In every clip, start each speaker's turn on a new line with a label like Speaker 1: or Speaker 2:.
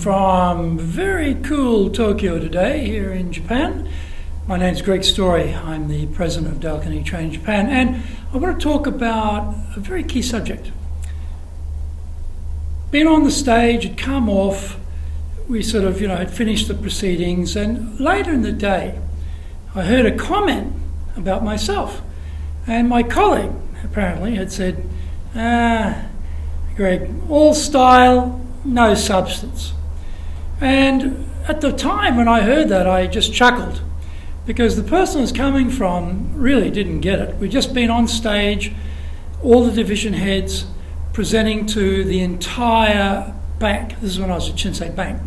Speaker 1: from very cool Tokyo today here in Japan. My name's Greg Story. I'm the president of Carnegie Training Japan, and I want to talk about a very key subject. Been on the stage, had come off, we had finished the proceedings, and later in the day I heard a comment about myself, and my colleague apparently had said, Greg, all style, no substance. And at the time when I heard that, I just chuckled, because the person who's coming from really didn't get it. We'd just been on stage, all the division heads presenting to the entire bank. This is when I was at Shinsei Bank.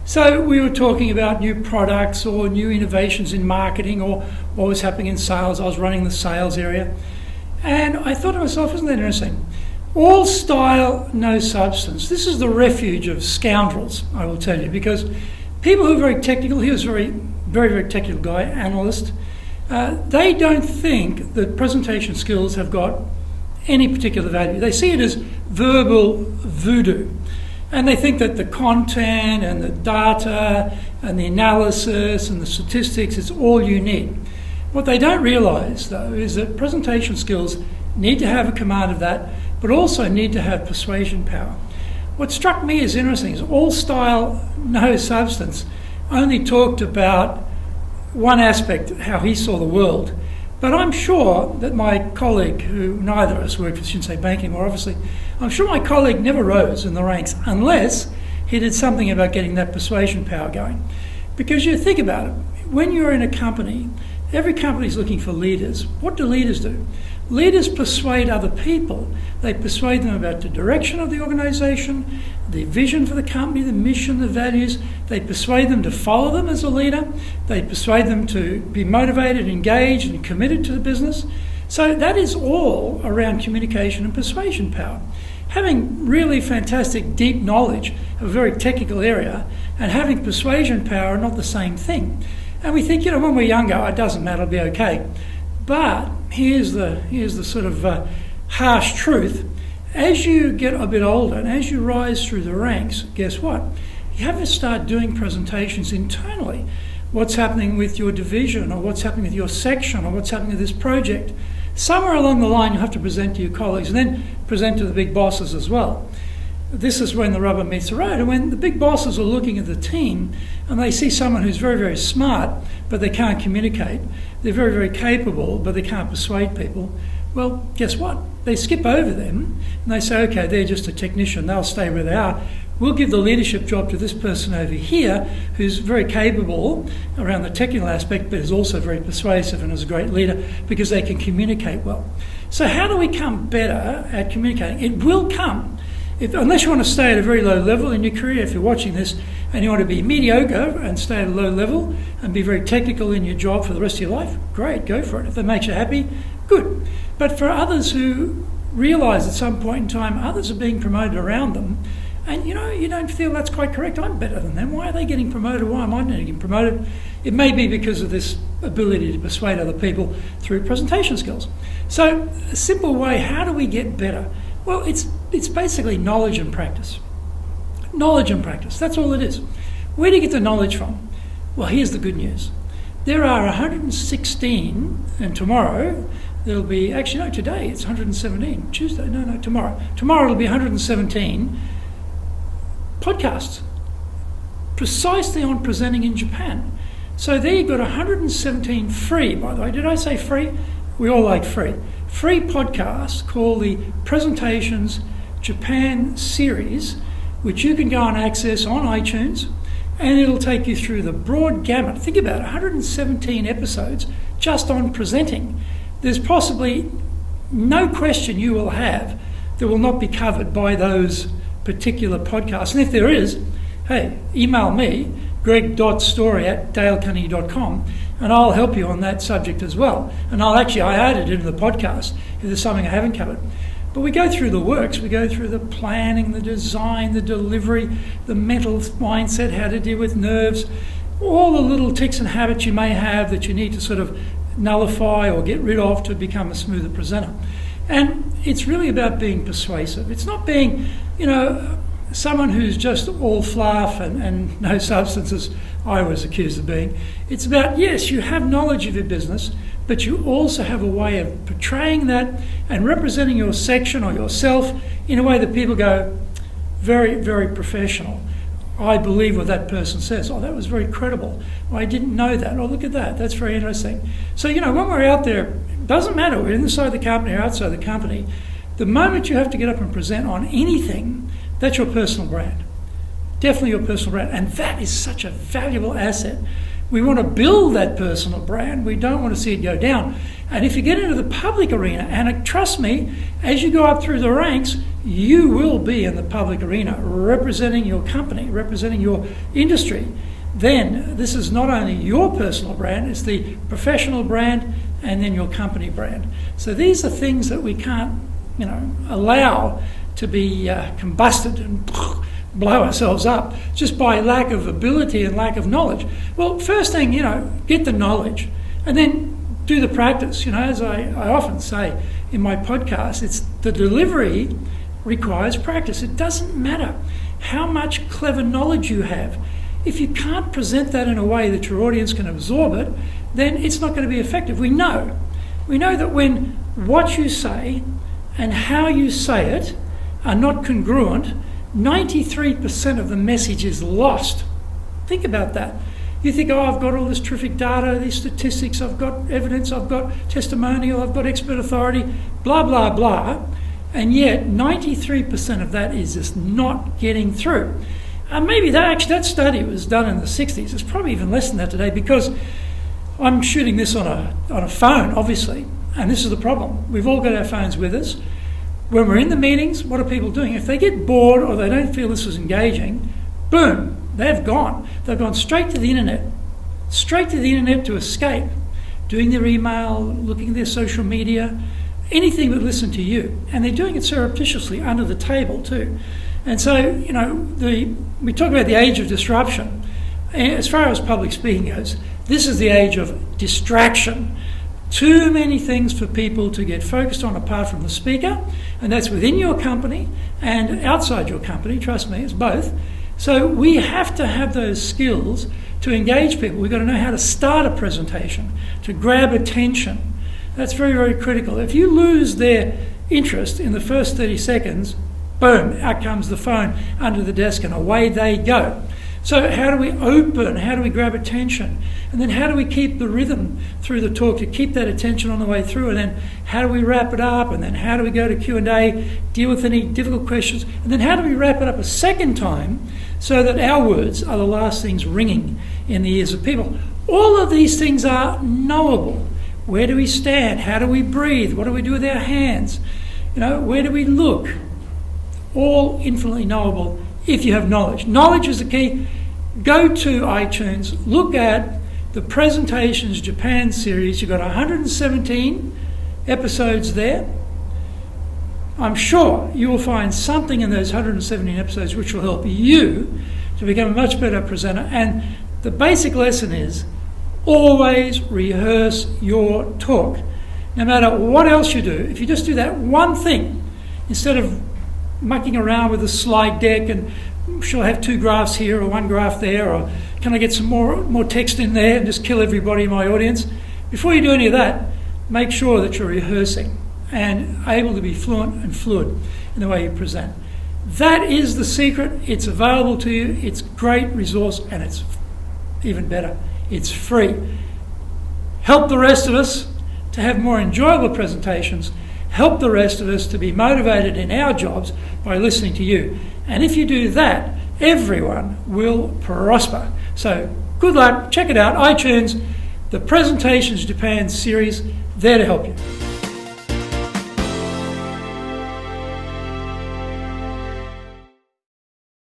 Speaker 1: So we were talking about new products or new innovations in marketing or what was happening in sales. I was running the sales area. And I thought to myself, isn't that interesting? All style, no substance. This is the refuge of scoundrels, I will tell you, because people who are very technical, he was a very, very technical guy, analyst, they don't think that presentation skills have got any particular value. They see it as verbal voodoo. And they think that the content and the data and the analysis and the statistics is all you need. What they don't realise, though, is that presentation skills need to have a command of that, but also need to have persuasion power. What struck me as interesting is all style, no substance only talked about one aspect, how he saw the world. But I'm sure that my colleague, who neither of us worked for Shinsei Banking more obviously, I'm sure my colleague never rose in the ranks unless he did something about getting that persuasion power going. Because you think about it, when you're in a company, every company is looking for leaders. What do leaders do? Leaders persuade other people. They persuade them about the direction of the organisation, the vision for the company, the mission, the values. They persuade them to follow them as a leader. They persuade them to be motivated, engaged and committed to the business. So that is all around communication and persuasion power. Having really fantastic deep knowledge of a very technical area and having persuasion power are not the same thing. And we think, when we're younger, it doesn't matter, it'll be okay. But here's the sort of harsh truth. As you get a bit older and as you rise through the ranks, guess what? You have to start doing presentations internally. What's happening with your division, or what's happening with your section, or what's happening with this project. Somewhere along the line you have to present to your colleagues and then present to the big bosses as well. This is when the rubber meets the road, and when the big bosses are looking at the team and they see someone who's very, very smart but they can't communicate, they're very, very capable but they can't persuade people, well, guess what? They skip over them and they say, okay, they're just a technician, they'll stay where they are. We'll give the leadership job to this person over here who's very capable around the technical aspect but is also very persuasive and is a great leader because they can communicate well. So how do we become better at communicating? It will come. Unless you want to stay at a very low level in your career, if you're watching this and you want to be mediocre and stay at a low level and be very technical in your job for the rest of your life, great, go for it. If that makes you happy, good. But for others who realise at some point in time others are being promoted around them, and you don't feel that's quite correct, I'm better than them, why are they getting promoted, why am I not getting promoted? It may be because of this ability to persuade other people through presentation skills. So a simple way, how do we get better? Well, it's basically knowledge and practice. Knowledge and practice, that's all it is. Where do you get the knowledge from? Well, here's the good news. There are 116, and tomorrow there'll be, today it's 117, Tuesday, tomorrow. Tomorrow it'll be 117 podcasts precisely on presenting in Japan. So there you've got 117 free, by the way. Did I say free? We all like free. Free podcasts called the Presentations Japan series, which you can go and access on iTunes, and it'll take you through the broad gamut. Think about it, 117 episodes just on presenting. There's possibly no question you will have that will not be covered by those particular podcasts. And if there is, hey, email me, greg.story@dalecarnegie.com, and I'll help you on that subject as well. And I added it into the podcast if there's something I haven't covered. But we go through the works, we go through the planning, the design, the delivery, the mental mindset, how to deal with nerves, all the little tics and habits you may have that you need to sort of nullify or get rid of to become a smoother presenter. And it's really about being persuasive. It's not being, someone who's just all fluff and no substance, as I was accused of being. It's about, yes, you have knowledge of your business, but you also have a way of portraying that and representing your section or yourself in a way that people go, very, very professional. I believe what that person says. Oh, that was very credible. Oh, I didn't know that. Oh, look at that. That's very interesting. So, when we're out there, it doesn't matter. We're inside the company or outside the company. The moment you have to get up and present on anything, that's your personal brand. Definitely your personal brand. And that is such a valuable asset. We want to build that personal brand. We don't want to see it go down. And if you get into the public arena, and trust me, as you go up through the ranks, you will be in the public arena representing your company, representing your industry. Then this is not only your personal brand, it's the professional brand and then your company brand. So these are things that we can't, allow to be combusted and blow ourselves up just by lack of ability and lack of knowledge. Well, first thing, get the knowledge and then do the practice. As I often say in my podcast, it's the delivery requires practice. It doesn't matter how much clever knowledge you have. If you can't present that in a way that your audience can absorb it, then it's not going to be effective. We know that when what you say and how you say it are not congruent, 93% of the message is lost. Think about that. You think, I've got all this terrific data, these statistics, I've got evidence, I've got testimonial, I've got expert authority, blah, blah, blah. And yet 93% of that is just not getting through. Maybe that study was done in the 60s. It's probably even less than that today, because I'm shooting this on a phone, obviously, and this is the problem. We've all got our phones with us. When we're in the meetings, what are people doing? If they get bored or they don't feel this is engaging, boom, they've gone. They've gone straight to the internet to escape, doing their email, looking at their social media, anything but listen to you. And they're doing it surreptitiously under the table too. And so, we talk about the age of disruption. As far as public speaking goes, this is the age of distraction. Too many things for people to get focused on apart from the speaker, and that's within your company and outside your company. Trust me, it's both. So we have to have those skills to engage people. We've got to know how to start a presentation, to grab attention. That's very, very critical. If you lose their interest in the first 30 seconds, boom, out comes the phone under the desk and away they go. So how do we open? How do we grab attention? And then how do we keep the rhythm through the talk to keep that attention on the way through? And then how do we wrap it up? And then how do we go to Q&A, deal with any difficult questions? And then how do we wrap it up a second time so that our words are the last things ringing in the ears of people? All of these things are knowable. Where do we stand? How do we breathe? What do we do with our hands? Where do we look? All infinitely knowable if you have knowledge. Knowledge is the key. Go to iTunes, look at the Presentations Japan series. You've got 117 episodes there. I'm sure you will find something in those 117 episodes which will help you to become a much better presenter. And the basic lesson is always rehearse your talk. No matter what else you do, if you just do that one thing, instead of mucking around with a slide deck and shall I have 2 graphs here or 1 graph there, or can I get some more text in there and just kill everybody in my audience? Before you do any of that, make sure that you're rehearsing and able to be fluent and fluid in the way you present. That is the secret. It's available to you. It's a great resource, and it's even better, it's free. Help the rest of us to have more enjoyable presentations. Help the rest of us to be motivated in our jobs by listening to you. And if you do that, everyone will prosper. So good luck. Check it out. iTunes, the Presentations Japan series, there to help you.